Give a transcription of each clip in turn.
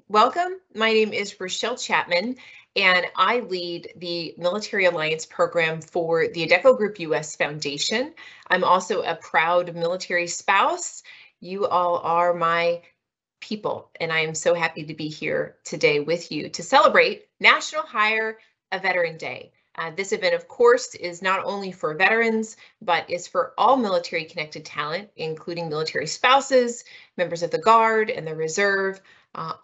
Welcome. My name is Rachelle Chapman, and I lead the Military Alliance program for the Adecco Group US Foundation. I'm also a proud military spouse. You all are my people, and I am so happy to be here today with you to celebrate National Hire a Veteran Day. This event, of course, is not only for veterans, but is for all military-connected talent, including military spouses, members of the Guard and the Reserve.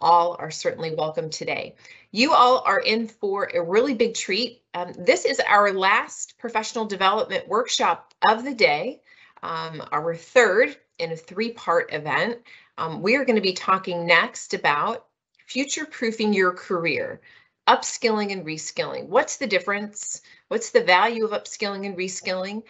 All are certainly welcome today. You all are in for a really big treat. This is our last professional development workshop of the day, our third in a three-part event. We are going to be talking next about future-proofing your career, upskilling and reskilling. What's the difference? What's the value of upskilling and reskilling?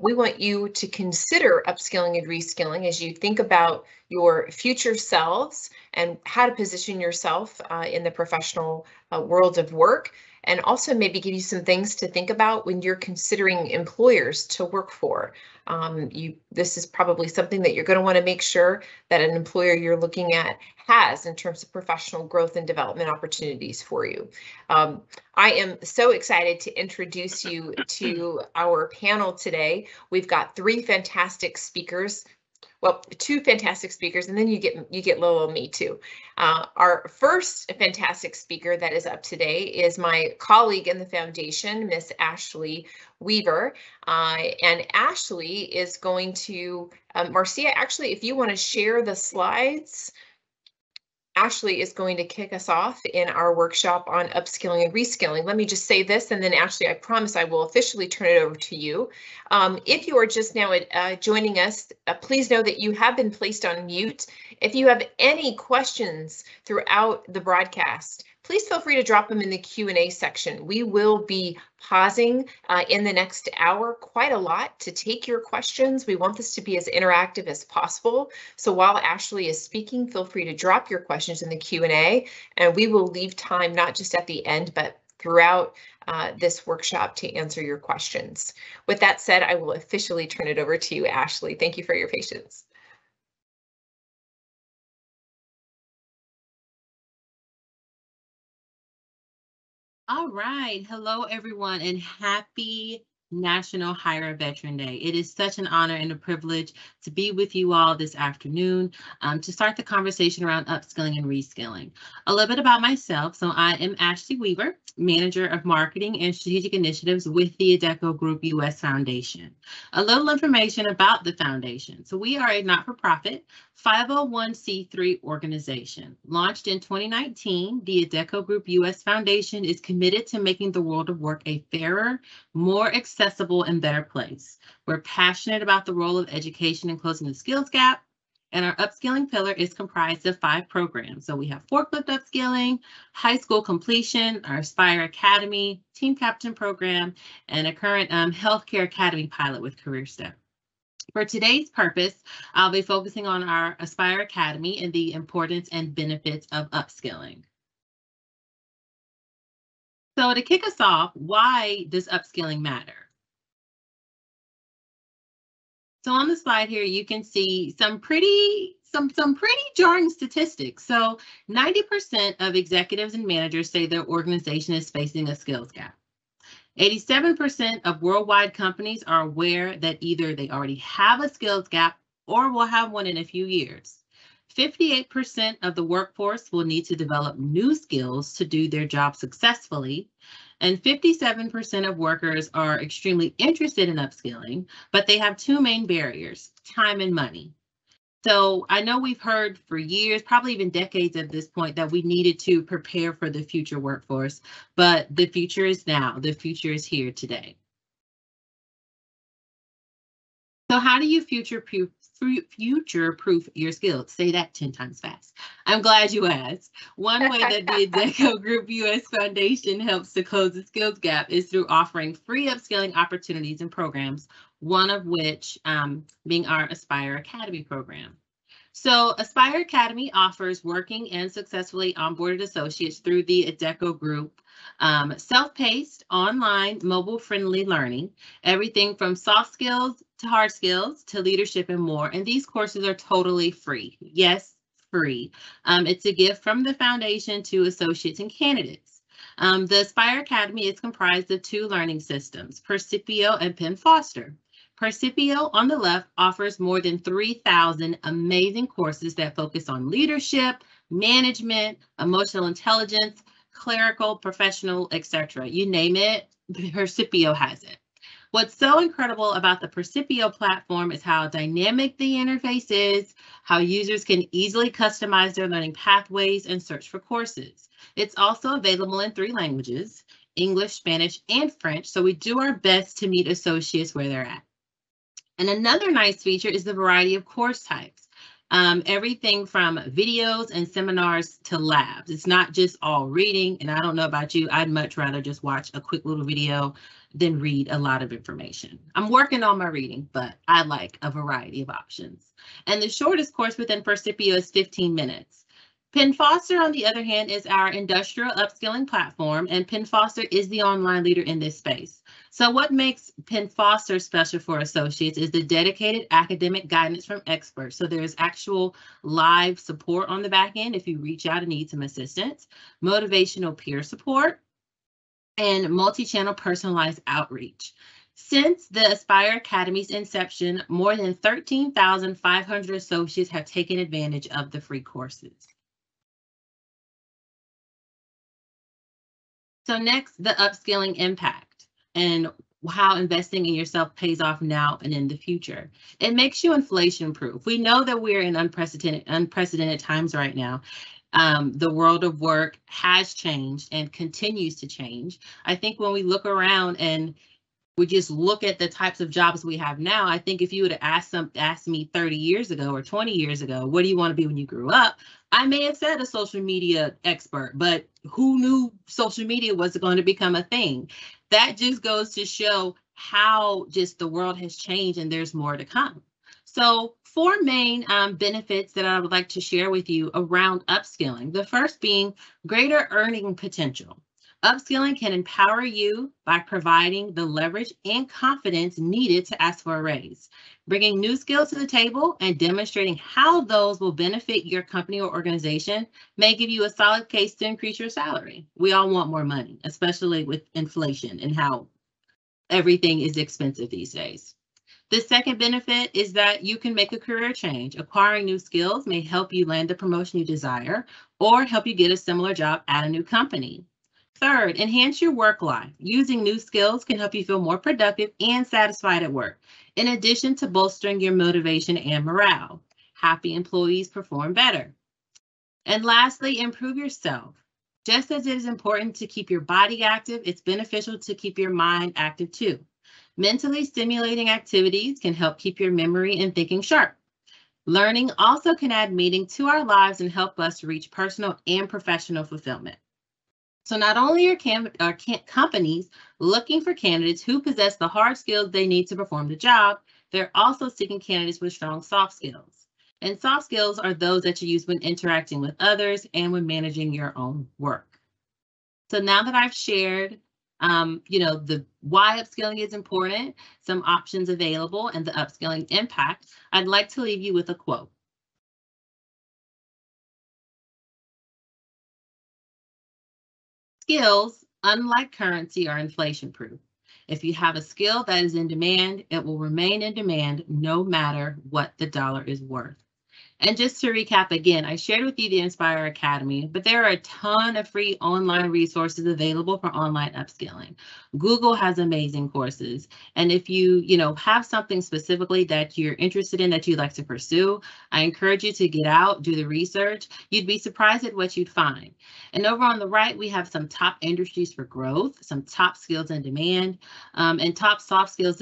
We want you to consider upskilling and reskilling as you think about your future selves and how to position yourself in the professional world of work, and also maybe give you some things to think about when you're considering employers to work for. This is probably something that you're going to want to make sure that an employer you're looking at has in terms of professional growth and development opportunities for you. I am so excited to introduce you to our panel today. We've got three fantastic speakers. Well, two fantastic speakers, and then you get little me too. Our first fantastic speaker that is up today is my colleague in the foundation, Miss Ashley Weaver. And Ashley is going to, Marcia, actually, if you want to share the slides, Ashley is going to kick us off in our workshop on upskilling and reskilling. Let me just say this, and then Ashley, I promise I will officially turn it over to you. If you are just now joining us, please know that you have been placed on mute. If you have any questions throughout the broadcast, please feel free to drop them in the Q&A section. We will be pausing in the next hour quite a lot to take your questions. We want this to be as interactive as possible. So while Ashley is speaking, feel free to drop your questions in the Q&A, and we will leave time not just at the end, but throughout this workshop to answer your questions. With that said, I will officially turn it over to you, Ashley. Thank you for your patience. All right. Hello, everyone, and happy National Hire a Veteran Day. It is such an honor and a privilege to be with you all this afternoon to start the conversation around upskilling and reskilling. A little bit about myself. So I am Ashley Weaver, Manager of Marketing and Strategic Initiatives with the Adecco Group US Foundation. A little information about the foundation. So we are a not-for-profit 501c3 organization. Launched in 2019, the Adecco Group US Foundation is committed to making the world of work a fairer, more accessible, and better place. We're passionate about the role of education in closing the skills gap, and our upskilling pillar is comprised of 5 programs. So we have forklift upskilling, high school completion, our Aspire Academy, Team Captain program, and a current healthcare academy pilot with Career Step. For today's purpose, I'll be focusing on our Aspire Academy and the importance and benefits of upskilling. So to kick us off, why does upskilling matter? So on the slide here, you can see some pretty jarring statistics. So 90% of executives and managers say their organization is facing a skills gap. 87% of worldwide companies are aware that either they already have a skills gap or will have one in a few years. 58% of the workforce will need to develop new skills to do their job successfully. And 57% of workers are extremely interested in upskilling, but they have 2 main barriers, time and money. So I know we've heard for years, probably even decades at this point, that we needed to prepare for the future workforce, but the future is now. The future is here today. So how do you future-proof your skills? Say that 10 times fast. I'm glad you asked. One way that the Adecco Group US Foundation helps to close the skills gap is through offering free upskilling opportunities and programs, one of which being our Aspire Academy program. So Aspire Academy offers working and successfully onboarded associates through the Adecco Group self-paced, online, mobile-friendly learning, everything from soft skills to hard skills to leadership and more. And these courses are totally free. Yes, free. It's a gift from the foundation to associates and candidates. The Aspire Academy is comprised of 2 learning systems, Percipio and Penn Foster. Percipio on the left offers more than 3,000 amazing courses that focus on leadership, management, emotional intelligence, clerical, professional, etc. You name it, Percipio has it. What's so incredible about the Percipio platform is how dynamic the interface is, how users can easily customize their learning pathways and search for courses. It's also available in 3 languages, English, Spanish, and French, so we do our best to meet associates where they're at. And another nice feature is the variety of course types. Everything from videos and seminars to labs. It's not just all reading, and I don't know about you, I'd much rather just watch a quick little video than read a lot of information. I'm working on my reading, but I like a variety of options. And the shortest course within Percipio is 15 minutes. Penn Foster, on the other hand, is our industrial upskilling platform, and Penn Foster is the online leader in this space. So what makes Penn Foster special for associates is the dedicated academic guidance from experts. So there's actual live support on the back end if you reach out and need some assistance, motivational peer support, and multi-channel personalized outreach. Since the Aspire Academy's inception, more than 13,500 associates have taken advantage of the free courses. So next, the upskilling impact and how investing in yourself pays off now and in the future. It makes you inflation proof. We know that we're in unprecedented times right now. The world of work has changed and continues to change. I think when we look around and we just look at the types of jobs we have now, I think if you would have asked me 30 years ago or 20 years ago, what do you want to be when you grew up? I may have said a social media expert, but who knew social media was going to become a thing? That just goes to show how just the world has changed and there's more to come. So 4 main benefits that I would like to share with you around upskilling. The first being greater earning potential. Upskilling can empower you by providing the leverage and confidence needed to ask for a raise. Bringing new skills to the table and demonstrating how those will benefit your company or organization may give you a solid case to increase your salary. We all want more money, especially with inflation and how everything is expensive these days. The second benefit is that you can make a career change. Acquiring new skills may help you land the promotion you desire or help you get a similar job at a new company. Third, enhance your work life. Using new skills can help you feel more productive and satisfied at work, in addition to bolstering your motivation and morale. Happy employees perform better. And lastly, improve yourself. Just as it is important to keep your body active, it's beneficial to keep your mind active too. Mentally stimulating activities can help keep your memory and thinking sharp. Learning also can add meaning to our lives and help us reach personal and professional fulfillment. So not only are companies looking for candidates who possess the hard skills they need to perform the job, they're also seeking candidates with strong soft skills. And soft skills are those that you use when interacting with others and when managing your own work. So now that I've shared, the why upskilling is important, some options available, and the upskilling impact, I'd like to leave you with a quote. Skills, unlike currency, are inflation proof. If you have a skill that is in demand, it will remain in demand no matter what the dollar is worth. And just to recap again, I shared with you the Aspire Academy, but there are a ton of free online resources available for online upskilling. Google has amazing courses. And if you, have something specifically that you're interested in that you'd like to pursue, I encourage you to get out, do the research. You'd be surprised at what you'd find. And over on the right, we have some top industries for growth, some top skills in demand, and top soft skills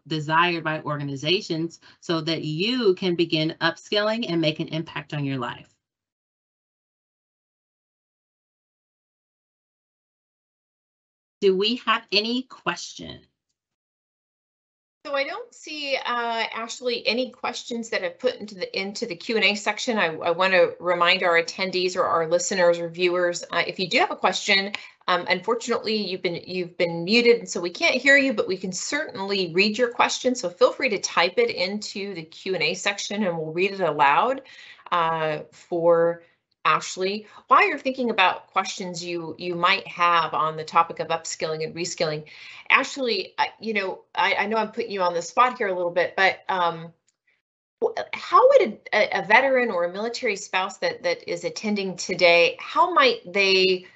desired by organizations so that you can begin upskilling and make an impact on your life. Do we have any questions? So I don't see, Ashley, any questions that I've put into the Q&A section. I want to remind our attendees or our listeners or viewers, if you do have a question, unfortunately you've been muted, and so we can't hear you, but we can certainly read your question. So feel free to type it into the Q&A section and we'll read it aloud. for Ashley, while you're thinking about questions you might have on the topic of upskilling and reskilling. Ashley, I know I'm putting you on the spot here a little bit, but how would a veteran or a military spouse that is attending today, how might they,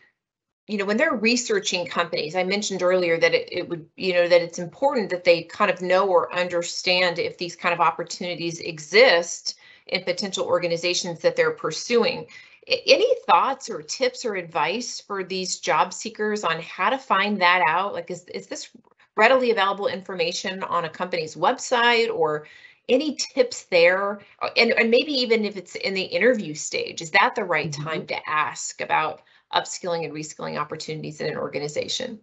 when they're researching companies, I mentioned earlier that it would, that it's important that they kind of know or understand if these kind of opportunities exist in potential organizations that they're pursuing. Any thoughts or tips or advice for these job seekers on how to find that out? Like, is this readily available information on a company's website, or any tips there? And maybe even if it's in the interview stage, is that the right time to ask about upskilling and reskilling opportunities in an organization?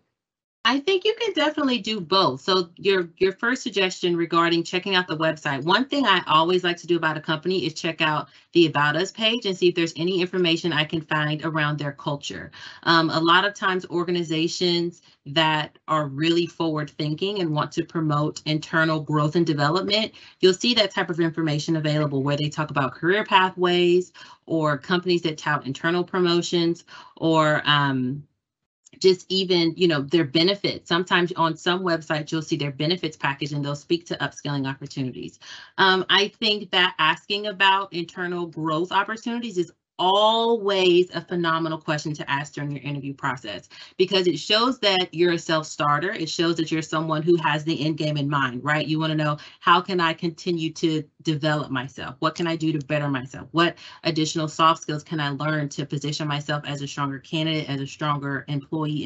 I think you can definitely do both. So your first suggestion regarding checking out the website, one thing I always like to do about a company is check out the About Us page and see if there's any information I can find around their culture. A lot of times organizations that are really forward thinking and want to promote internal growth and development, you'll see that type of information available where they talk about career pathways, or companies that tout internal promotions, or just even, their benefits. Sometimes on some websites, you'll see their benefits package and they'll speak to upskilling opportunities. I think that asking about internal growth opportunities is always a phenomenal question to ask during your interview process, because it shows that you're a self-starter. It shows that you're someone who has the end game in mind, right? You want to know, how can I continue to develop myself? What can I do to better myself? What additional soft skills can I learn to position myself as a stronger candidate, as a stronger employee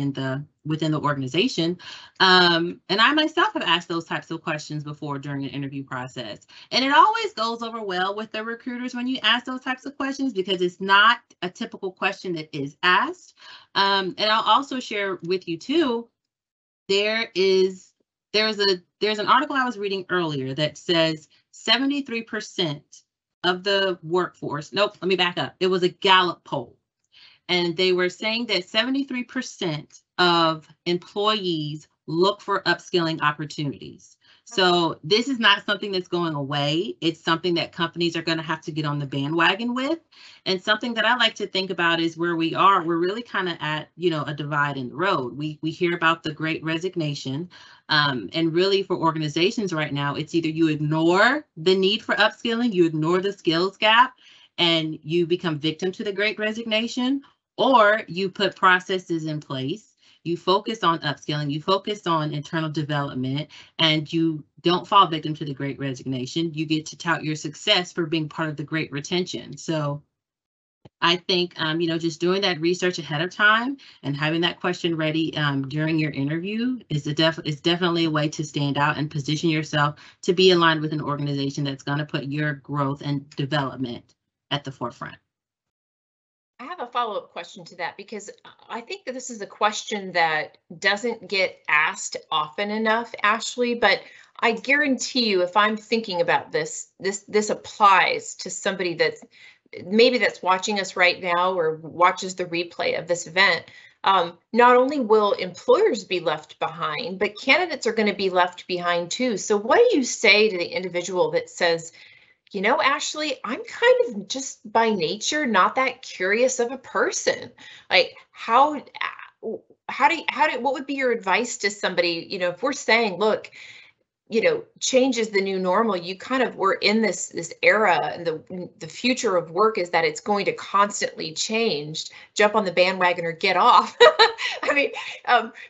within the organization? And I myself have asked those types of questions before during an interview process. And it always goes over well with the recruiters when you ask those types of questions, because it's not a typical question that is asked. And I'll also share with you too, there's an article I was reading earlier that says 73% of the workforce, nope, let me back up. It was a Gallup poll, and they were saying that 73% of employees look for upskilling opportunities. So this is not something that's going away. It's something that companies are going to have to get on the bandwagon with. And something that I like to think about is where we are. We're really kind of at, a divide in the road. We hear about the Great Resignation. And really for organizations right now, it's either you ignore the need for upskilling, you ignore the skills gap, and you become victim to the Great Resignation, or you put processes in place. You focus on upskilling, you focus on internal development, and you don't fall victim to the Great Resignation. You get to tout your success for being part of the Great Retention. So I think, just doing that research ahead of time and having that question ready during your interview is definitely a way to stand out and position yourself to be aligned with an organization that's going to put your growth and development at the forefront. I have a follow-up question to that, because I think that this is a question that doesn't get asked often enough, Ashley, but I guarantee you, if I'm thinking about this applies to somebody that's watching us right now or watches the replay of this event. Not only will employers be left behind, but candidates are going to be left behind too. So what do you say to the individual that says, Ashley, I'm kind of just by nature not that curious of a person? Like, what would be your advice to somebody, if we're saying, look, change is the new normal, we're in this era, and the future of work is that it's going to constantly change. Jump on the bandwagon or get off. I mean,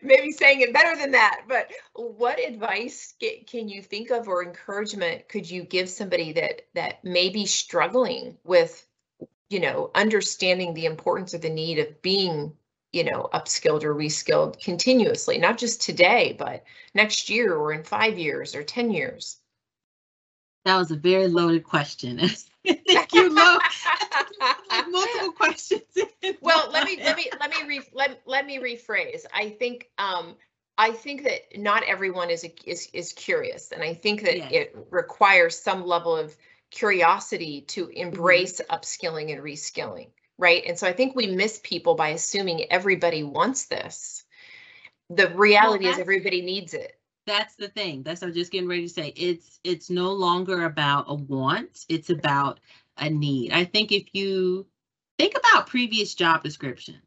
maybe saying it better than that, but what advice can you think of, or encouragement could you give somebody that may be struggling with, understanding the importance or the need of being upskilled or reskilled continuously, not just today, but next year or in 5 years or 10 years? That was a very loaded question. Thank you, Lo. Like multiple questions. Well, let me rephrase. I think that not everyone is curious, and I think that Yes. It requires some level of curiosity to embrace upskilling and reskilling. Right. And so I think we miss people by assuming everybody wants this. The reality is everybody needs it. That's the thing. That's what I'm just getting ready to say. It's no longer about a want. It's about a need. I think if you think about previous job descriptions,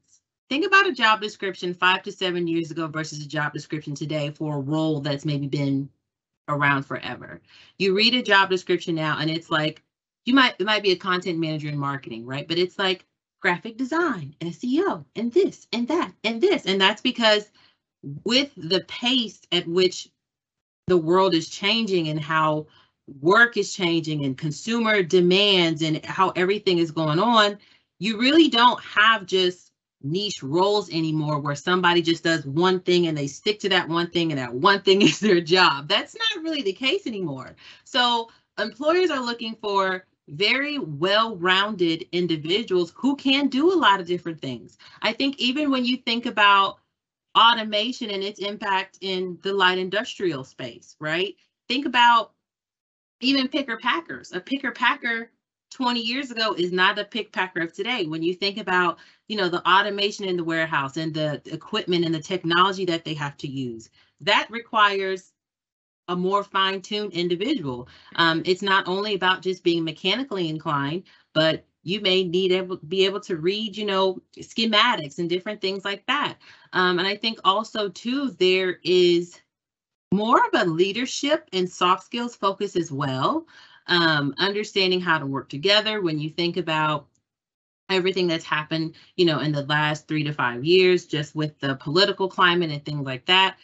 think about a job description 5 to 7 years ago versus a job description today for a role that's maybe been around forever. You read a job description now and it's like, it might be a content manager in marketing, right? But it's like graphic design, SEO, and this and that and this. And that's because with the pace at which the world is changing and how work is changing and consumer demands and how everything is going on, you really don't have just niche roles anymore where somebody just does one thing and they stick to that one thing and that one thing is their job. That's not really the case anymore. So employers are looking for very well-rounded individuals who can do a lot of different things. I think even when you think about automation and its impact in the light industrial space, right? Think about even picker packers. A picker packer 20 years ago is not a pick packer of today. When you think about, the automation in the warehouse and the equipment and the technology that they have to use, that requires a more fine-tuned individual. It's not only about just being mechanically inclined, but you may be able to read, schematics and different things like that. And I think also too, there is more of a leadership and soft skills focus as well. Understanding how to work together when you think about everything that's happened, in the last 3 to 5 years, just with the political climate and things like that,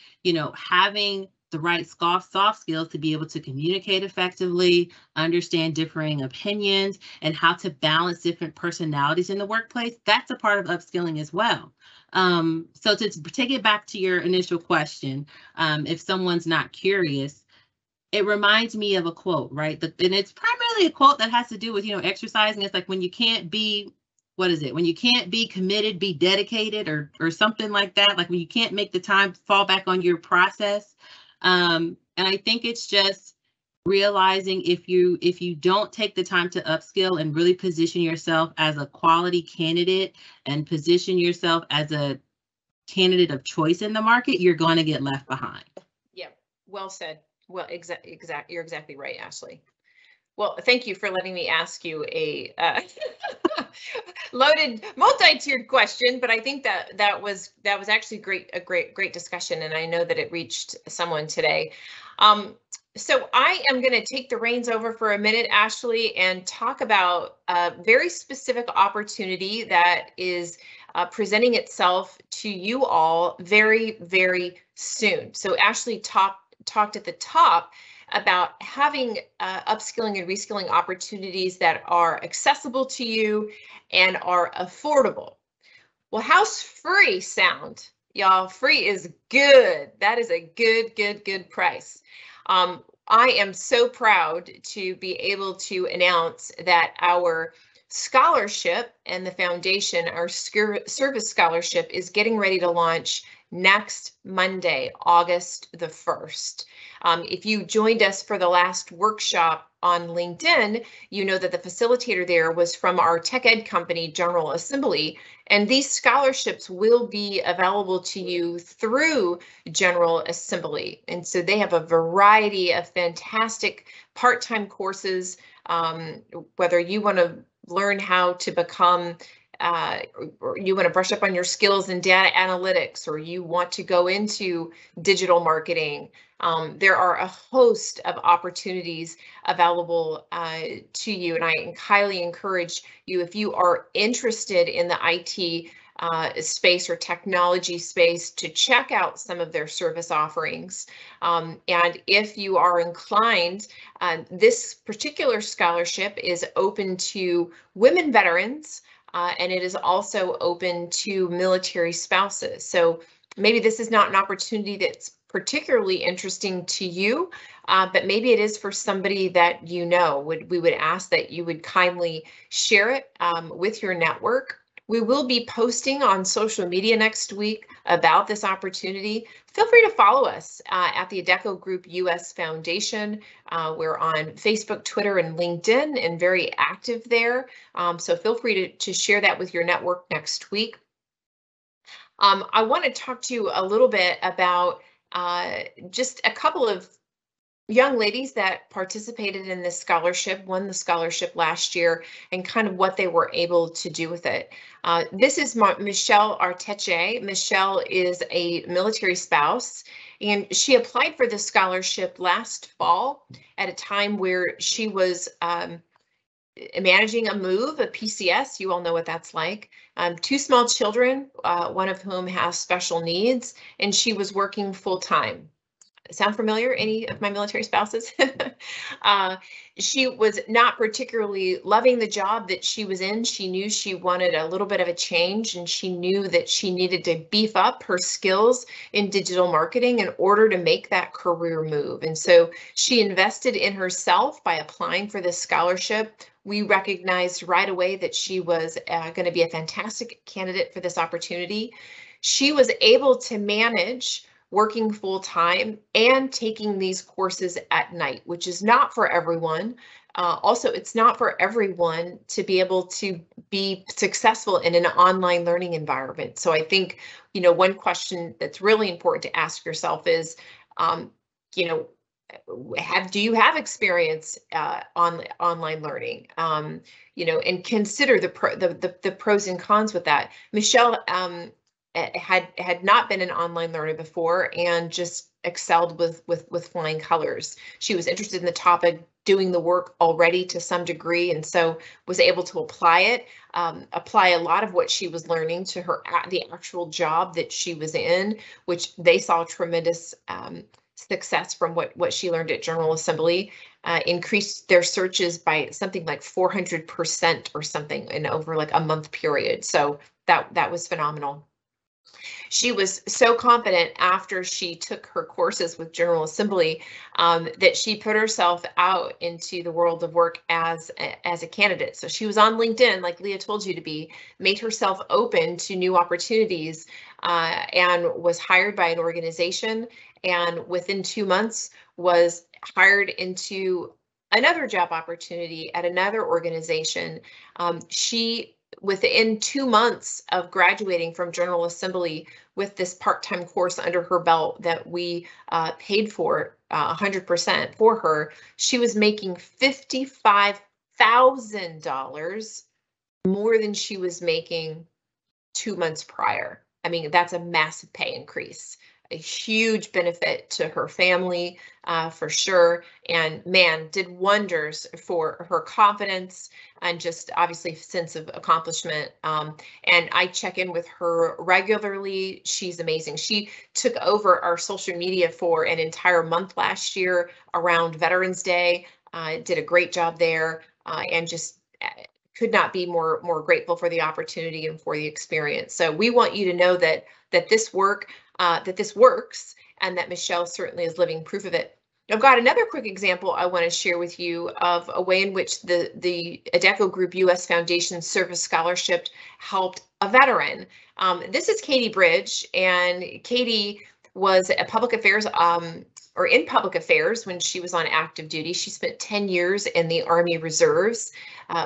having the right soft skills to be able to communicate effectively, understand differing opinions, and how to balance different personalities in the workplace. That's a part of upskilling as well. So to take it back to your initial question, if someone's not curious, it reminds me of a quote, right? And it's primarily a quote that has to do with, exercising. It's like when you can't be, what is it? When you can't be committed, be dedicated or something like that. Like when you can't make the time fall back on your process. And I think it's just realizing if you don't take the time to upskill and really position yourself as a quality candidate and position yourself as a candidate of choice in the market, you're going to get left behind. Yeah, well said. Well, you're exactly right, Ashley. Well, thank you for letting me ask you a loaded, multi-tiered question, but I think that was actually a great discussion, and I know that it reached someone today. So I am going to take the reins over for a minute, Ashley, and talk about a very specific opportunity that is presenting itself to you all very, very soon. So Ashley talked at the top about having upskilling and reskilling opportunities that are accessible to you and are affordable. Well, how's free sound? Y'all, free is good. That is a good price. I am so proud to be able to announce that our scholarship and the foundation, our service scholarship, is getting ready to launch next Monday, August the 1st. If you joined us for the last workshop on LinkedIn, you know that the facilitator there was from our tech ed company, General Assembly, and these scholarships will be available to you through General Assembly. And so they have a variety of fantastic part-time courses, whether you want to learn how to become or you want to brush up on your skills in data analytics, or you want to go into digital marketing. There are a host of opportunities available to you, and I highly encourage you, if you are interested in the IT space or technology space, to check out some of their service offerings. And if you are inclined, this particular scholarship is open to women veterans, and it is also open to military spouses. So maybe this is not an opportunity that's particularly interesting to you, but maybe it is for somebody that you know. We would ask that you would kindly share it with your network. We will be posting on social media next week about this opportunity. Feel free to follow us at the Adecco Group US Foundation. We're on Facebook, Twitter, and LinkedIn, and very active there. So feel free to share that with your network next week. I want to talk to you a little bit about just a couple of young ladies that participated in this scholarship, won the scholarship last year, and kind of what they were able to do with it. This is Michelle Arteche. Michelle is a military spouse, and she applied for this scholarship last fall at a time where she was managing a move, a PCS. You all know what that's like. 2 small children, one of whom has special needs, and she was working full time. Sound familiar? Any of my military spouses? She was not particularly loving the job that she was in. She knew she wanted a little bit of a change, and she knew that she needed to beef up her skills in digital marketing in order to make that career move. And so she invested in herself by applying for this scholarship. We recognized right away that she was going to be a fantastic candidate for this opportunity. She was able to manage working full time and taking these courses at night, which is not for everyone. Also, it's not for everyone to be able to be successful in an online learning environment. So I think, one question that's really important to ask yourself is, do you have experience on online learning? And consider the pros and cons with that. Michelle had not been an online learner before and just excelled with flying colors. She was interested in the topic, doing the work already to some degree, and so was able to apply a lot of what she was learning to the actual job that she was in, which they saw tremendous success from what she learned at General Assembly. Increased their searches by something like 400% or something in over like a month period. So that was phenomenal. She was so confident after she took her courses with General Assembly that she put herself out into the world of work as a candidate. So she was on LinkedIn, like Leah told you to be, made herself open to new opportunities, and was hired by an organization, and within 2 months was hired into another job opportunity at another organization. Within 2 months of graduating from General Assembly with this part-time course under her belt that we paid for 100% for her, she was making $55,000 more than she was making 2 months prior. I mean, that's a massive pay increase. A huge benefit to her family, for sure, and man, did wonders for her confidence and just obviously sense of accomplishment. And I check in with her regularly. She's amazing. She took over our social media for an entire month last year around Veterans Day. Did a great job there, and just could not be more grateful for the opportunity and for the experience. So we want you to know that this works, and that Michelle certainly is living proof of it. I've got another quick example I want to share with you of a way in which the Adecco Group U.S. Foundation Service Scholarship helped a veteran. This is Katie Bridge, and Katie was a public affairs in public affairs when she was on active duty. She spent 10 years in the Army Reserves.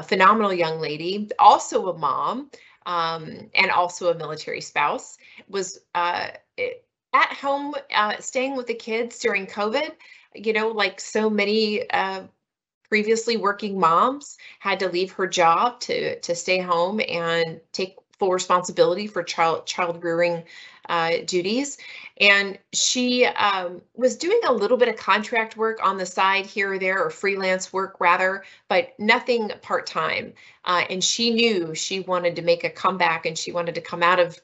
Phenomenal young lady, also a mom, and also a military spouse. Was at home staying with the kids during COVID. Like so many previously working moms, had to leave her job to stay home and take full responsibility for child rearing duties. And she was doing a little bit of contract work on the side here or there, or freelance work rather, but nothing part-time. And she knew she wanted to make a comeback, and she wanted to come out of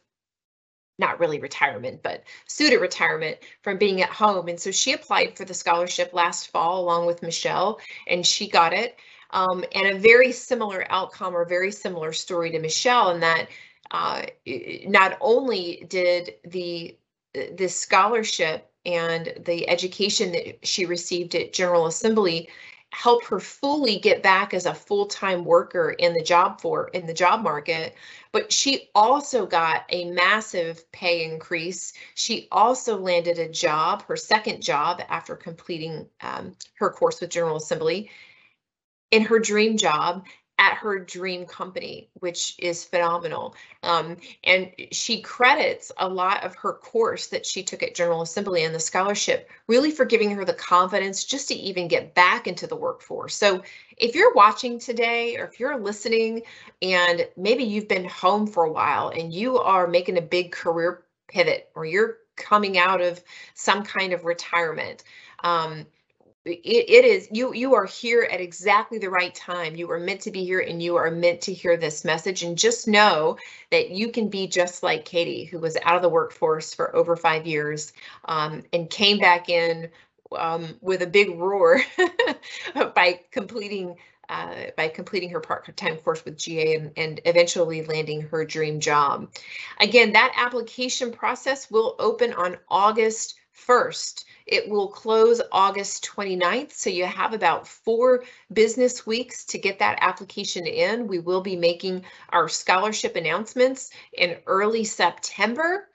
not really retirement, but pseudo-retirement from being at home. And so she applied for the scholarship last fall along with Michelle, and she got it. And a very similar outcome, or very similar story to Michelle, in that not only did this scholarship and the education that she received at General Assembly help her fully get back as a full-time worker in the job market, but she also got a massive pay increase. She also landed a job, her second job after completing her course with General Assembly, in her dream job, at her dream company, which is phenomenal. And she credits a lot of her course that she took at General Assembly and the scholarship really for giving her the confidence just to even get back into the workforce. So if you're watching today, or if you're listening and maybe you've been home for a while and you are making a big career pivot, or you're coming out of some kind of retirement, it is you are here at exactly the right time. You are meant to be here, and you are meant to hear this message. And just know that you can be just like Katie, who was out of the workforce for over 5 years, and came back in with a big roar by completing her part-time course with GA, and eventually landing her dream job. Again, that application process will open on August 1st. It will close August 29th, so you have about 4 business weeks to get that application in. We will be making our scholarship announcements in early September.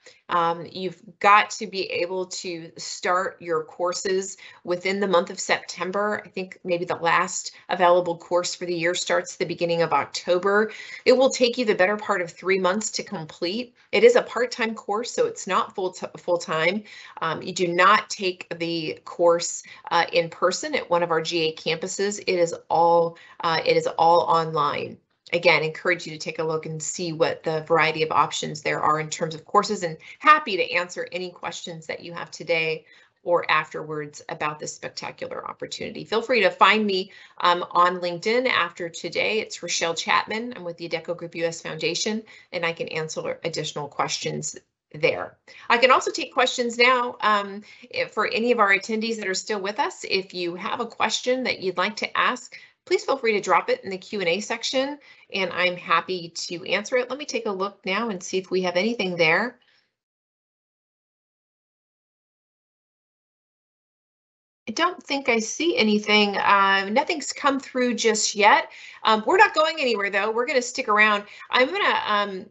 You've got to be able to start your courses within the month of September. I think maybe the last available course for the year starts the beginning of October. It will take you the better part of 3 months to complete. It is a part-time course, so it's not full-time. You do not take the course in person at one of our GA campuses. It is all online. Again, encourage you to take a look and see what the variety of options there are in terms of courses, and happy to answer any questions that you have today or afterwards about this spectacular opportunity. Feel free to find me on LinkedIn after today. It's Rachelle Chapman. I'm with the Adecco Group US Foundation, and I can answer additional questions there. I can also take questions now for any of our attendees that are still with us. If you have a question that you'd like to ask, please feel free to drop it in the Q&A section, and I'm happy to answer it. Let me take a look now and see if we have anything there. I don't think I see anything. Nothing's come through just yet. We're not going anywhere, though. We're going to stick around. I'm going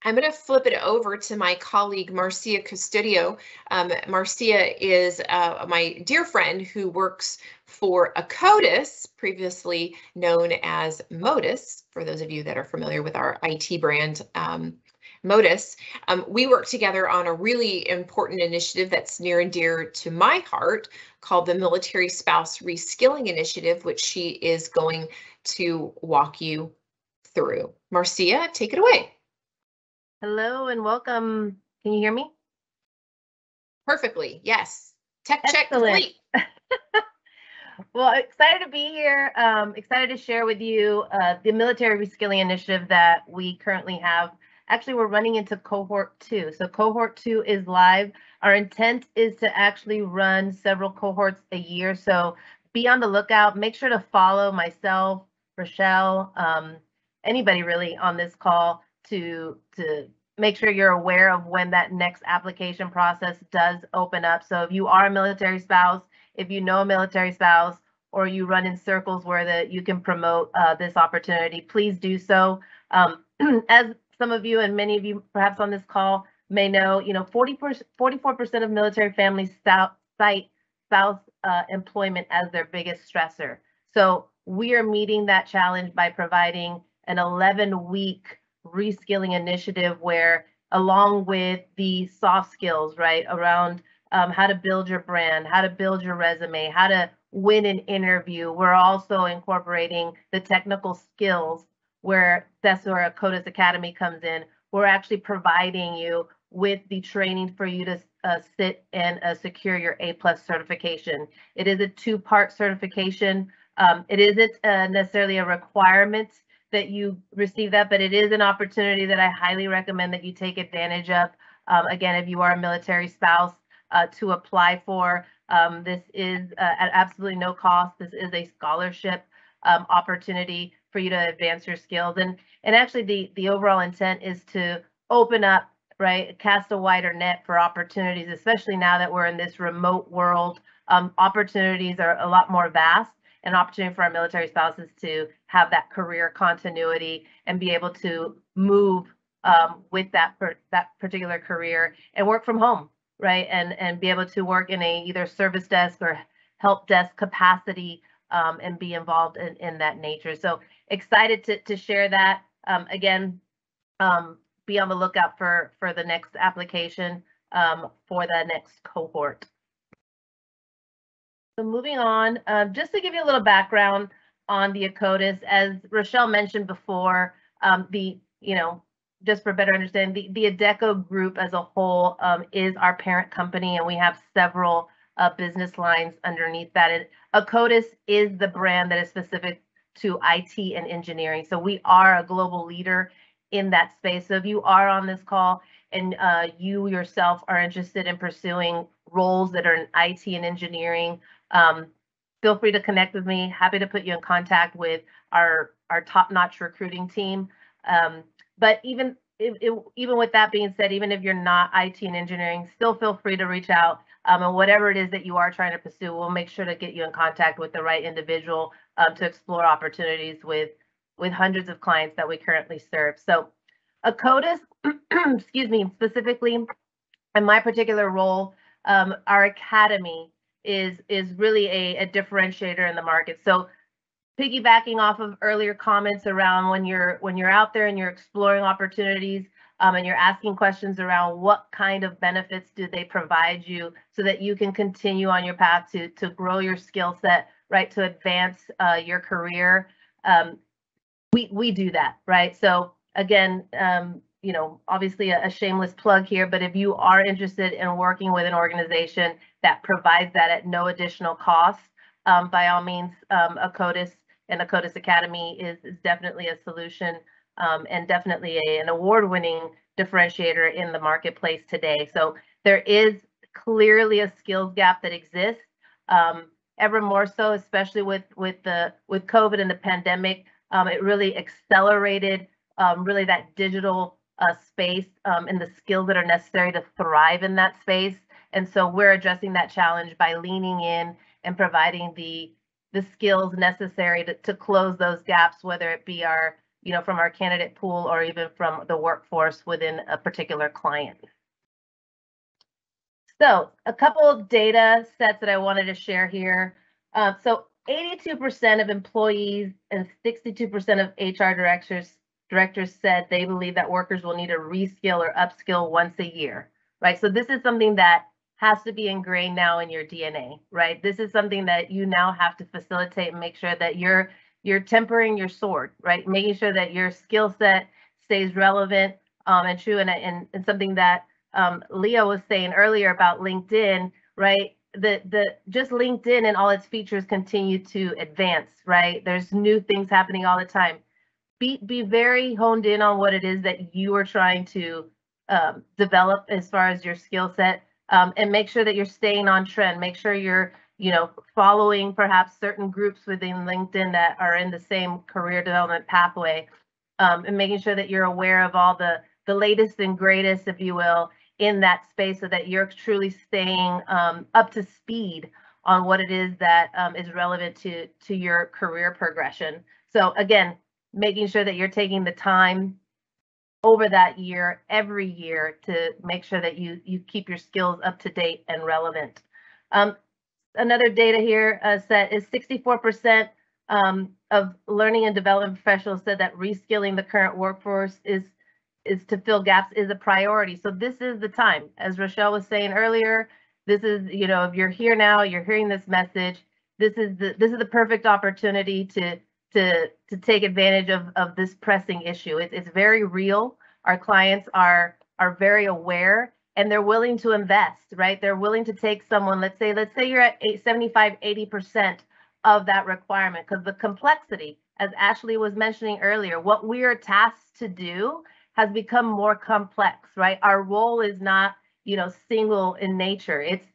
to flip it over to my colleague, Marcia Custodio. Marcia is my dear friend who works for Akkodis, previously known as Modus, for those of you that are familiar with our IT brand, Modus. We work together on a really important initiative that's near and dear to my heart called the Military Spouse Reskilling Initiative, which she is going to walk you through. Marcia, take it away. Hello and welcome. Can you hear me? Perfectly, yes. Tech check complete. Well, excited to be here. Excited to share with you the Military Reskilling Initiative that we currently have. Actually, we're running into cohort 2. So cohort 2 is live. Our intent is to actually run several cohorts a year. So be on the lookout. Make sure to follow myself, Rachelle, anybody really on this call to make sure you're aware of when that next application process does open up. So if you are a military spouse, if you know a military spouse, or you run in circles where you can promote this opportunity, please do so. As some of you and many of you perhaps on this call may know, 44% of military families cite spouse employment as their biggest stressor. So we are meeting that challenge by providing an 11-week reskilling initiative where, along with the soft skills, right, around how to build your brand, how to build your resume, how to win an interview, we're also incorporating the technical skills where that's where Akkodis Academy comes in. We're actually providing you with the training for you to sit and secure your A+ certification. It is a 2-part certification. It isn't necessarily a requirement that you receive that, but it is an opportunity that I highly recommend that you take advantage of. Again, if you are a military spouse, to apply for. This is at absolutely no cost. This is a scholarship opportunity for you to advance your skills. And actually the overall intent is to open up, right, cast a wider net for opportunities, especially now that we're in this remote world. Opportunities are a lot more vast. An opportunity for our military spouses to have that career continuity and be able to move with that particular career and work from home, right? And be able to work in a either service desk or help desk capacity and be involved in that nature. So excited to share that. Again, be on the lookout for the next application for the next cohort. So moving on, just to give you a little background on the Akkodis, as Rachelle mentioned before, just for better understanding, the Adecco group as a whole is our parent company, and we have several business lines underneath that. Akkodis is the brand that is specific to IT and engineering. So we are a global leader in that space. So if you are on this call and you yourself are interested in pursuing roles that are in IT and engineering, feel free to connect with me. Happy to put you in contact with our top-notch recruiting team. But even with that being said, even if you're not IT and engineering, still feel free to reach out. And whatever it is that you are trying to pursue, we'll make sure to get you in contact with the right individual to explore opportunities with hundreds of clients that we currently serve. So Akkodis, excuse me, specifically in my particular role, our academy is really a differentiator in the market. So piggybacking off of earlier comments around when you're out there and you're exploring opportunities and you're asking questions around what kind of benefits do they provide you so that you can continue on your path to grow your skill set, right, to advance your career. We do that, right? So again, obviously a shameless plug here, but if you are interested in working with an organization that provides that at no additional cost, by all means, Akkodis and Akkodis Academy is definitely a solution and definitely an award-winning differentiator in the marketplace today. So there is clearly a skills gap that exists, ever more so, especially with COVID and the pandemic. It really accelerated really that digital space and the skills that are necessary to thrive in that space. And so we're addressing that challenge by leaning in and providing the skills necessary to close those gaps, whether it be from our candidate pool or even from the workforce within a particular client. So a couple of data sets that I wanted to share here. So 82% of employees and 62% of HR directors said they believe that workers will need to reskill or upskill once a year, right? So this is something that has to be ingrained now in your DNA, right? This is something that you now have to facilitate and make sure that you're tempering your sword, right? Making sure that your skill set stays relevant and true. And something that Leo was saying earlier about LinkedIn, right? Just LinkedIn and all its features continue to advance, right? There's new things happening all the time. Be very honed in on what it is that you are trying to develop as far as your skill set, and make sure that you're staying on trend. Make sure you're following perhaps certain groups within LinkedIn that are in the same career development pathway, and making sure that you're aware of all the latest and greatest, if you will, in that space so that you're truly staying up to speed on what it is that is relevant to your career progression. So again, making sure that you're taking the time over that year, every year, to make sure that you keep your skills up to date and relevant. Another data here set is 64% of learning and development professionals said that reskilling the current workforce is to fill gaps is a priority. So this is the time, as Rachelle was saying earlier. This is, if you're here now, you're hearing this message. This is the perfect opportunity to take advantage of this pressing issue. It's very real. Our clients are very aware, and they're willing to invest, right? They're willing to take someone, let's say you're at 75, 80% of that requirement, because the complexity, as Ashley was mentioning earlier, what we are tasked to do has become more complex, right? Our role is not, single in nature. It's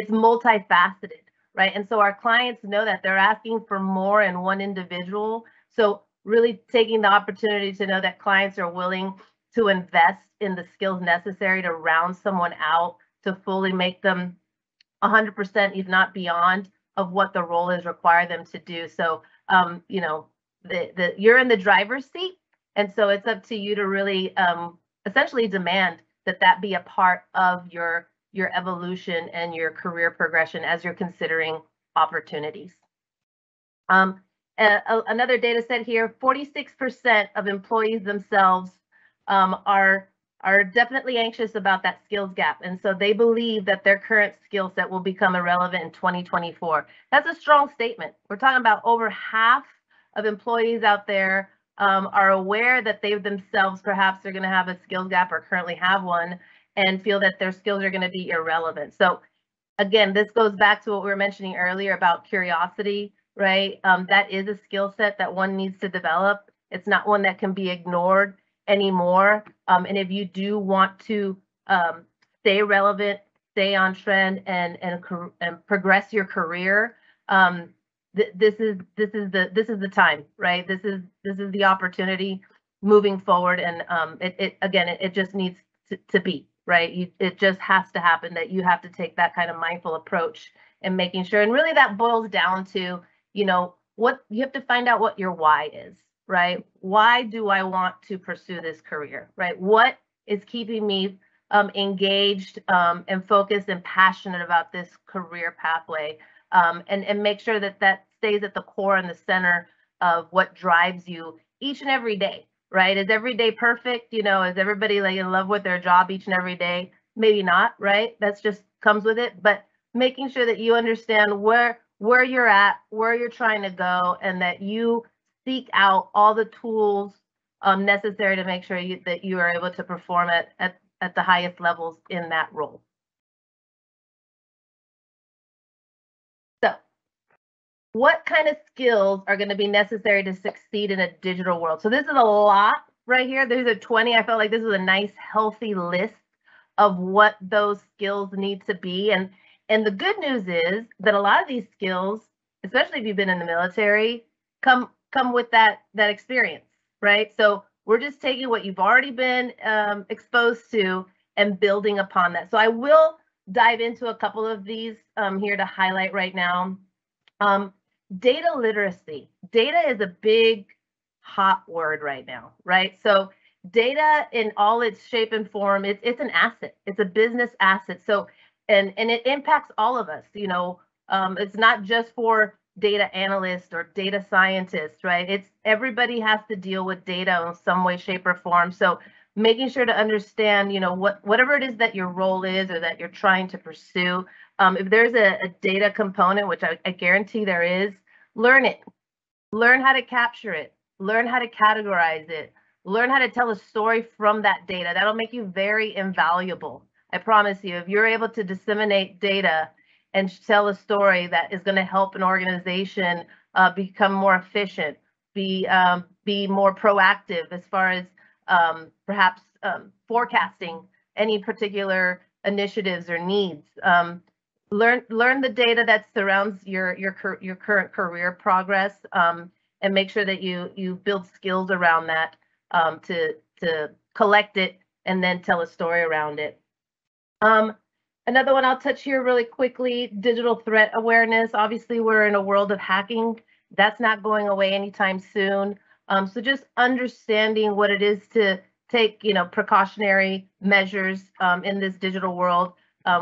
multifaceted, right? And so our clients know that they're asking for more in one individual. So really taking the opportunity to know that clients are willing to invest in the skills necessary to round someone out, to fully make them 100%, if not beyond, of what the role is require them to do. So, you're in the driver's seat. And so it's up to you to really essentially demand that be a part of your evolution and your career progression as you're considering opportunities. Another data set here, 46% of employees themselves are definitely anxious about that skills gap. And so they believe that their current skill set will become irrelevant in 2024. That's a strong statement. We're talking about over half of employees out there are aware that they themselves perhaps are going to have a skills gap or currently have one and feel that their skills are going to be irrelevant. So again, this goes back to what we were mentioning earlier about curiosity, right? That is a skill set that one needs to develop. It's not one that can be ignored anymore. And if you do want to stay relevant, stay on trend, and progress your career, this is the time, right? This is the opportunity moving forward, and it just needs to be, right? It just has to happen that you have to take that kind of mindful approach and making sure, and really that boils down to, what you have to find out what your why is, right? Why do I want to pursue this career, right? What is keeping me engaged and focused and passionate about this career pathway, and make sure that that stays at the core and the center of what drives you each and every day, right? Is every day perfect? Is everybody like in love with their job each and every day? Maybe not, right? That's just comes with it. But making sure that you understand where you're at, where you're trying to go, and that you seek out all the tools necessary to make sure that you are able to perform at the highest levels in that role. So, what kind of skills are going to be necessary to succeed in a digital world? So this is a lot right here. There's a 20. I felt like this was a nice, healthy list of what those skills need to be. And the good news is that a lot of these skills, especially if you've been in the military, come with that experience, right? So we're just taking what you've already been exposed to and building upon that. So I will dive into a couple of these here to highlight right now. Data literacy. Data is a big hot word right now, right? So data in all its shape and form, it's an asset. It's a business asset. So and it impacts all of us. It's not just for data analysts or data scientists, right? It's everybody has to deal with data in some way, shape, or form. So making sure to understand, whatever it is that your role is or that you're trying to pursue. If there's a data component, which I guarantee there is, learn it. Learn how to capture it. Learn how to categorize it. Learn how to tell a story from that data. That'll make you very invaluable. I promise you, if you're able to disseminate data and tell a story that is going to help an organization become more efficient, be more proactive as far as perhaps forecasting any particular initiatives or needs. Learn the data that surrounds your current career progress, and make sure that you build skills around that to collect it and then tell a story around it. Another one I'll touch here really quickly, digital threat awareness. Obviously, we're in a world of hacking. That's not going away anytime soon. So just understanding what it is to take, precautionary measures in this digital world.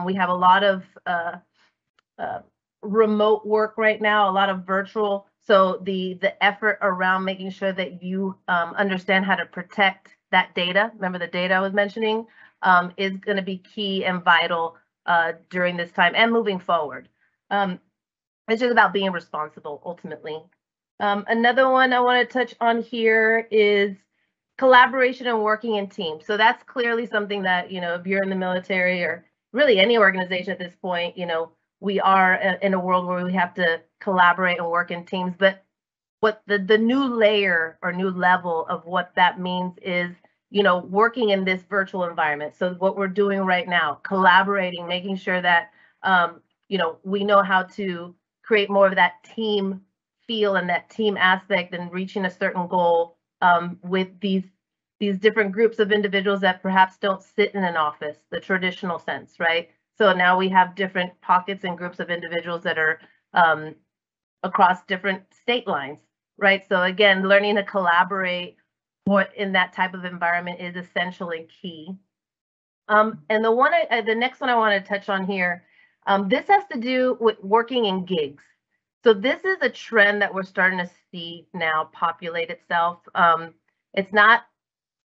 We have a lot of remote work right now, a lot of virtual. So the effort around making sure that you understand how to protect that data, remember the data I was mentioning, is going to be key and vital during this time and moving forward. It's just about being responsible ultimately. Another one I want to touch on here is collaboration and working in teams. So that's clearly something that, if you're in the military or really any organization at this point, we are in a world where we have to collaborate and work in teams. But what the new layer or new level of what that means is, working in this virtual environment. So what we're doing right now, collaborating, making sure that, we know how to create more of that team feel and that team aspect and reaching a certain goal with these different groups of individuals that perhaps don't sit in an office, the traditional sense, right? So now we have different pockets and groups of individuals that are across different state lines, right? So again, learning to collaborate in that type of environment is essentially key. And the next one I want to touch on here, this has to do with working in gigs. So this is a trend that we're starting to see now populate itself. It's not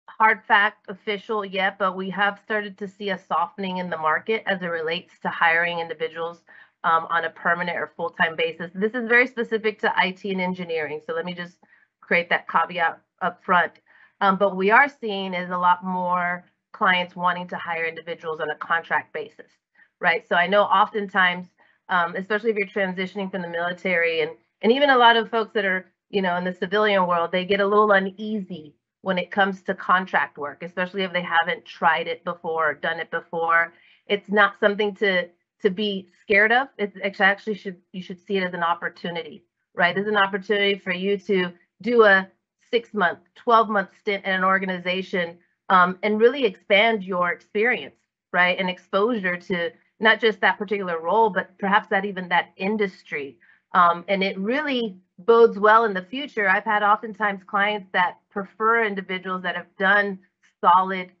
hard fact official yet, but we have started to see a softening in the market as it relates to hiring individuals on a permanent or full-time basis. This is very specific to IT and engineering. So let me just create that caveat up front. But we are seeing is a lot more clients wanting to hire individuals on a contract basis, right? So I know oftentimes, especially if you're transitioning from the military and even a lot of folks that are, you know, in the civilian world, they get a little uneasy when it comes to contract work, especially if they haven't tried it before or done it before. It's not something to be scared of. It's actually you should see it as an opportunity, right? There's an opportunity for you to do a 6-month, 12-month stint in an organization and really expand your experience, right? And exposure to not just that particular role, but perhaps even that industry. And it really bodes well in the future. I've had oftentimes clients that prefer individuals that have done solid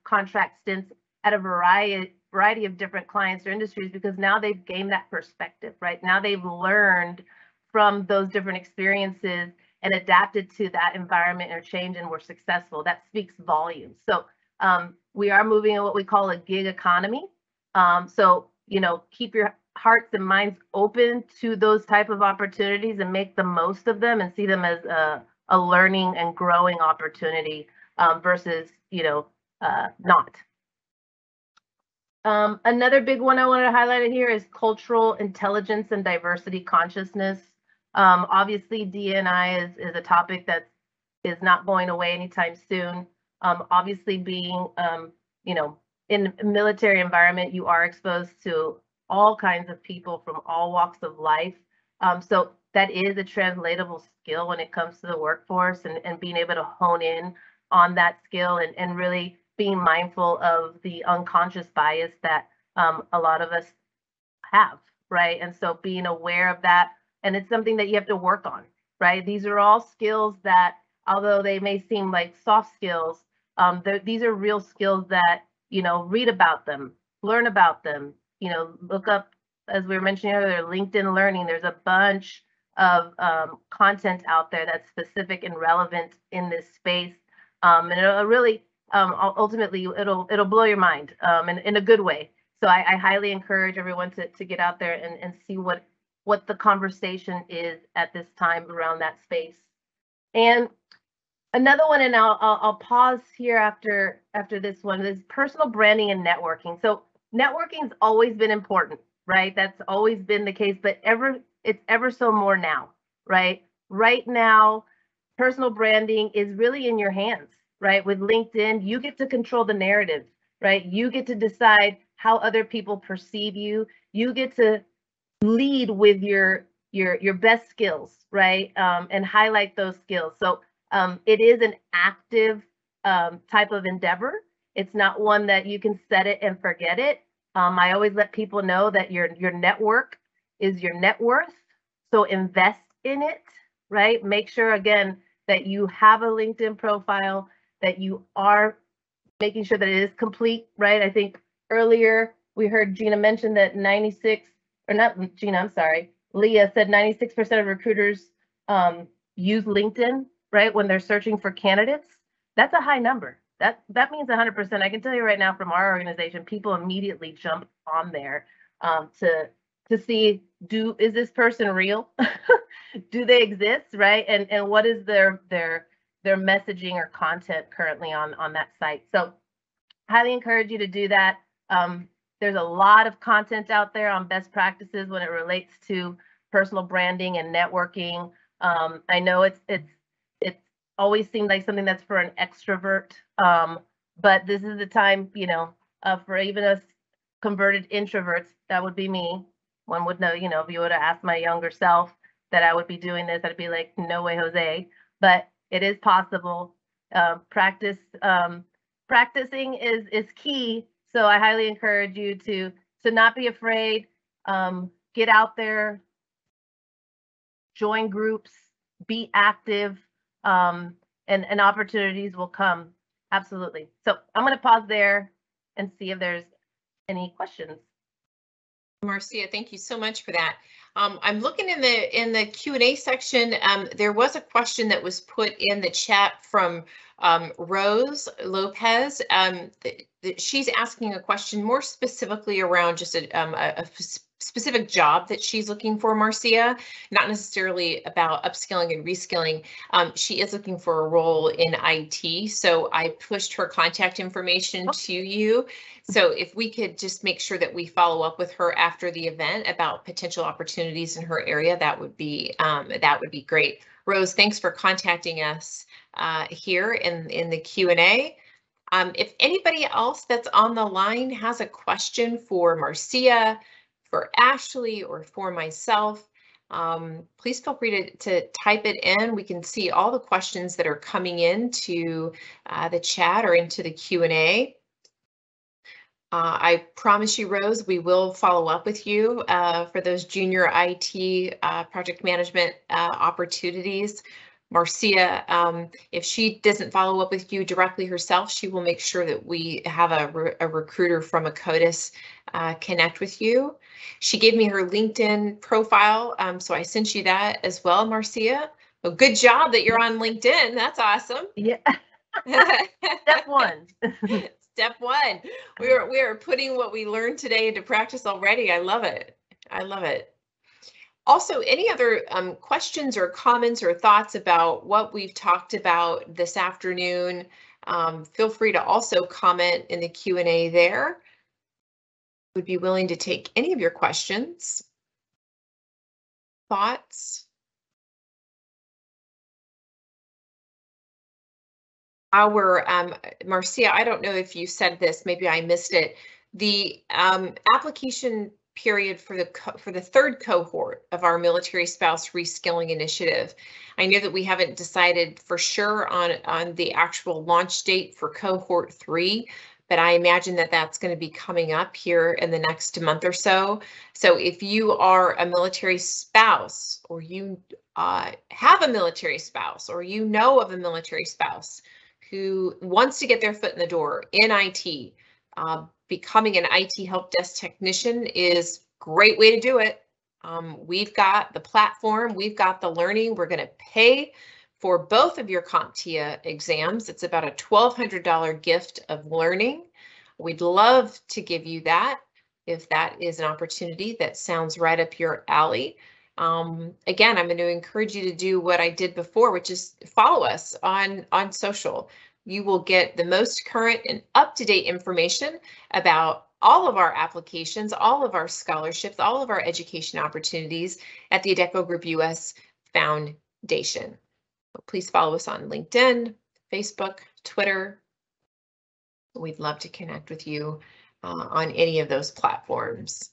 contract stints at a variety of different clients or industries, because now they've gained that perspective, right? Now they've learned from those different experiences and adapted to that environment or change and were successful. That speaks volumes. So we are moving in what we call a gig economy. So, you know, keep your hearts and minds open to those type of opportunities and make the most of them and see them as a learning and growing opportunity versus, you know, not. Another big one I wanted to highlight here is cultural intelligence and diversity consciousness. Obviously, D&I is a topic that is not going away anytime soon. Obviously, being, you know, in a military environment, you are exposed to all kinds of people from all walks of life. So that is a translatable skill when it comes to the workforce and being able to hone in on that skill and really being mindful of the unconscious bias that a lot of us have, right? And so being aware of that, and it's something that you have to work on, right? These are all skills that, although they may seem like soft skills, these are real skills that, you know, read about them, learn about them, you know, look up, as we were mentioning earlier, LinkedIn Learning. There's a bunch of content out there that's specific and relevant in this space, and it'll really ultimately it'll blow your mind in a good way. So I highly encourage everyone to get out there and see what the conversation is at this time around that space. And another one, and I'll pause here after this one, is personal branding and networking. So networking's always been important, right? That's always been the case, but it's ever so more now, right? Right now, personal branding is really in your hands, right? With LinkedIn, you get to control the narrative, right? You get to decide how other people perceive you. You get to lead with your best skills, right? And highlight those skills. So it is an active type of endeavor. It's not one that you can set it and forget it. I always let people know that your network is your net worth. So invest in it, right? Make sure, again, that you have a LinkedIn profile, that you are making sure that it is complete, right? I think earlier we heard Gina mention that 96, or not Gina, I'm sorry, Leah said 96% of recruiters use LinkedIn, right, when they're searching for candidates. That's a high number. That means 100%. I can tell you right now from our organization, people immediately jump on there to see, is this person real? Do they exist, right? And what is their messaging or content currently on that site? So highly encourage you to do that. There's a lot of content out there on best practices when it relates to personal branding and networking. I know it's always seemed like something that's for an extrovert, but this is the time, you know, for even us converted introverts. That would be me. One would know, you know, if you would have asked my younger self that I would be doing this, I'd be like, no way, Jose. But it is possible. Practicing is key. So I highly encourage you to not be afraid. Get out there, join groups, be active. And opportunities will come. Absolutely. So I'm going to pause there and see if there's any questions. Marcia, thank you so much for that. I'm looking in the Q&A section. There was a question that was put in the chat from Rose Lopez. She's asking a question more specifically around just a specific job that she's looking for, Marcia, not necessarily about upskilling and reskilling. She is looking for a role in IT, so I pushed her contact information to you. So if we could just make sure that we follow up with her after the event about potential opportunities in her area, that would be great. Rose, thanks for contacting us here in the Q&A. If anybody else that's on the line has a question for Marcia, for Ashley, or for myself, please feel free to type it in. We can see all the questions that are coming into the chat or into the Q&A. I promise you, Rose, we will follow up with you for those junior IT project management opportunities. Marcia, if she doesn't follow up with you directly herself, she will make sure that we have a recruiter from Akkodis connect with you. She gave me her LinkedIn profile, so I sent you that as well, Marcia. Well, good job that you're on LinkedIn. That's awesome. Yeah. Step one. Step one. We are putting what we learned today into practice already. I love it. I love it. Also, any other questions or comments or thoughts about what we've talked about this afternoon? Feel free to also comment in the Q&A there. Would be willing to take any of your questions, thoughts. Marcia, I don't know if you said this, maybe I missed it. The application period for the third cohort of our military spouse reskilling initiative. I know that we haven't decided for sure on the actual launch date for cohort 3, but I imagine that that's going to be coming up here in the next month or so. So if you are a military spouse, or you have a military spouse, or you know of a military spouse who wants to get their foot in the door in IT, becoming an IT help desk technician is a great way to do it. We've got the platform, we've got the learning. We're going to pay for both of your CompTIA exams. It's about a $1,200 gift of learning. We'd love to give you that if that is an opportunity that sounds right up your alley. Again, I'm going to encourage you to do what I did before, which is follow us on social. You will get the most current and up-to-date information about all of our applications, all of our scholarships, all of our education opportunities at the Adecco Group US Foundation. Please follow us on LinkedIn, Facebook, Twitter. We'd love to connect with you on any of those platforms.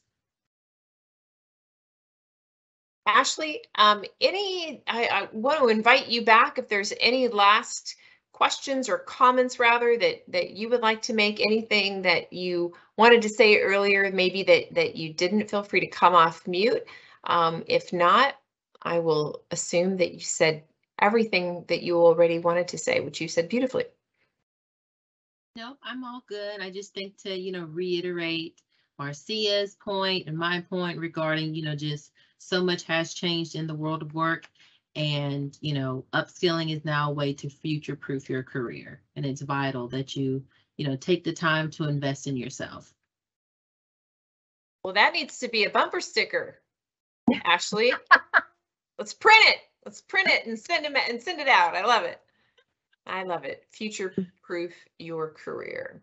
Ashley, I want to invite you back if there's any last questions or comments rather that you would like to make, anything that you wanted to say earlier, maybe that you didn't, feel free to come off mute. If not, I will assume that you said everything that you already wanted to say, which you said beautifully. No, I'm all good. I just think to, reiterate Marcia's point and my point regarding, just so much has changed in the world of work, and, upskilling is now a way to future-proof your career. And it's vital that you, take the time to invest in yourself. Well, that needs to be a bumper sticker, Ashley. Let's print it. Let's print it and send it out. I love it. I love it. Future-proof your career.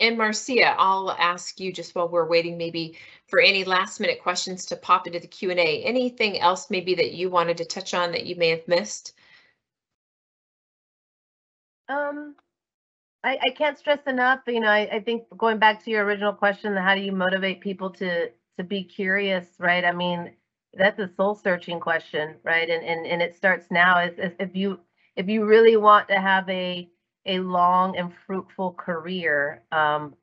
And Marcia, I'll ask you just while we're waiting, maybe for any last-minute questions to pop into the Q&A. Anything else maybe that you wanted to touch on that you may have missed? I can't stress enough, I think going back to your original question, how do you motivate people to be curious, right? I mean, that's a soul-searching question, right? And it starts now. As if you really want to have a long and fruitful career,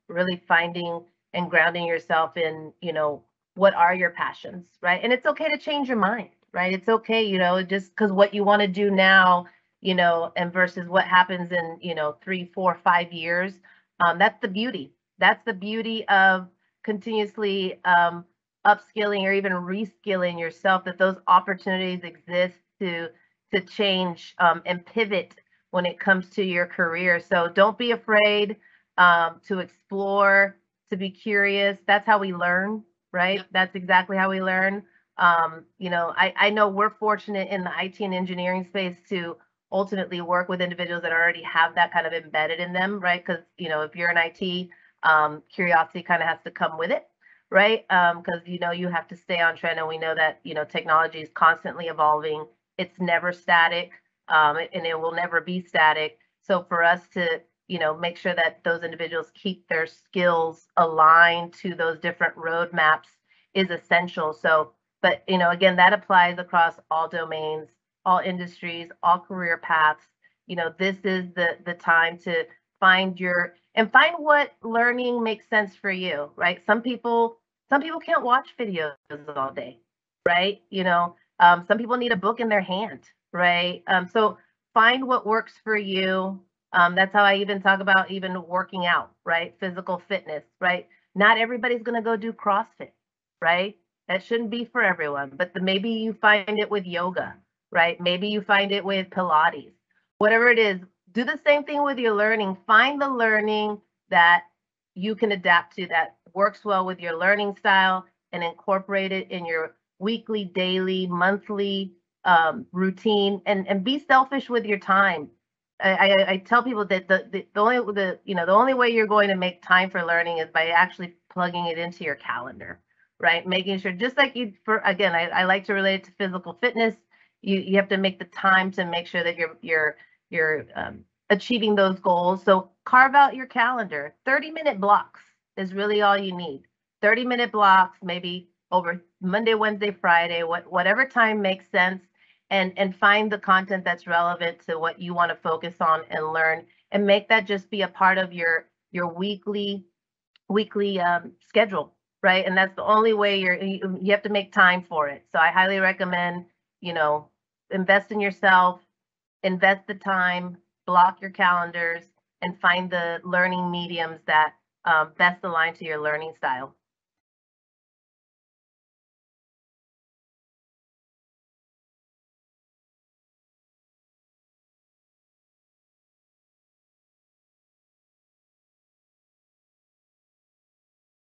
really finding and grounding yourself in, what are your passions, right? And it's okay to change your mind, right? It's okay, just because what you want to do now, and versus what happens in, 3, 4, 5 years. That's the beauty. That's the beauty of continuously upskilling or even reskilling yourself, that those opportunities exist to change and pivot when it comes to your career. So don't be afraid to explore, to be curious. That's how we learn, right? Yep. That's exactly how we learn. I know we're fortunate in the IT and engineering space to ultimately work with individuals that already have that kind of embedded in them, right? Because, if you're in IT, curiosity kind of has to come with it, right? Because, you have to stay on trend, and we know that, technology is constantly evolving. It's never static, and it will never be static. So for us to, make sure that those individuals keep their skills aligned to those different roadmaps is essential. So, but, again, that applies across all domains, all industries, all career paths. This is the time to find what learning makes sense for you, right? Some people can't watch videos all day, right? Some people need a book in their hand, right? So find what works for you. That's how I even talk about even working out, right? Physical fitness, right? Not everybody's going to go do CrossFit, right? That shouldn't be for everyone, but maybe you find it with yoga, right? Maybe you find it with Pilates, whatever it is. Do the same thing with your learning. Find the learning that you can adapt to, that works well with your learning style, and incorporate it in your weekly, daily, monthly routine, and be selfish with your time. I tell people that the only way you're going to make time for learning is by actually plugging it into your calendar, right? Making sure, just like I like to relate it to physical fitness. You have to make the time to make sure that you're achieving those goals. So carve out your calendar. 30-minute blocks is really all you need. 30-minute blocks, maybe over Monday, Wednesday, Friday, whatever time makes sense, and find the content that's relevant to what you want to focus on and learn, and make that just be a part of your weekly schedule, right? And that's the only way you have to make time for it. So I highly recommend, invest in yourself, invest the time, block your calendars, and find the learning mediums that best align to your learning style.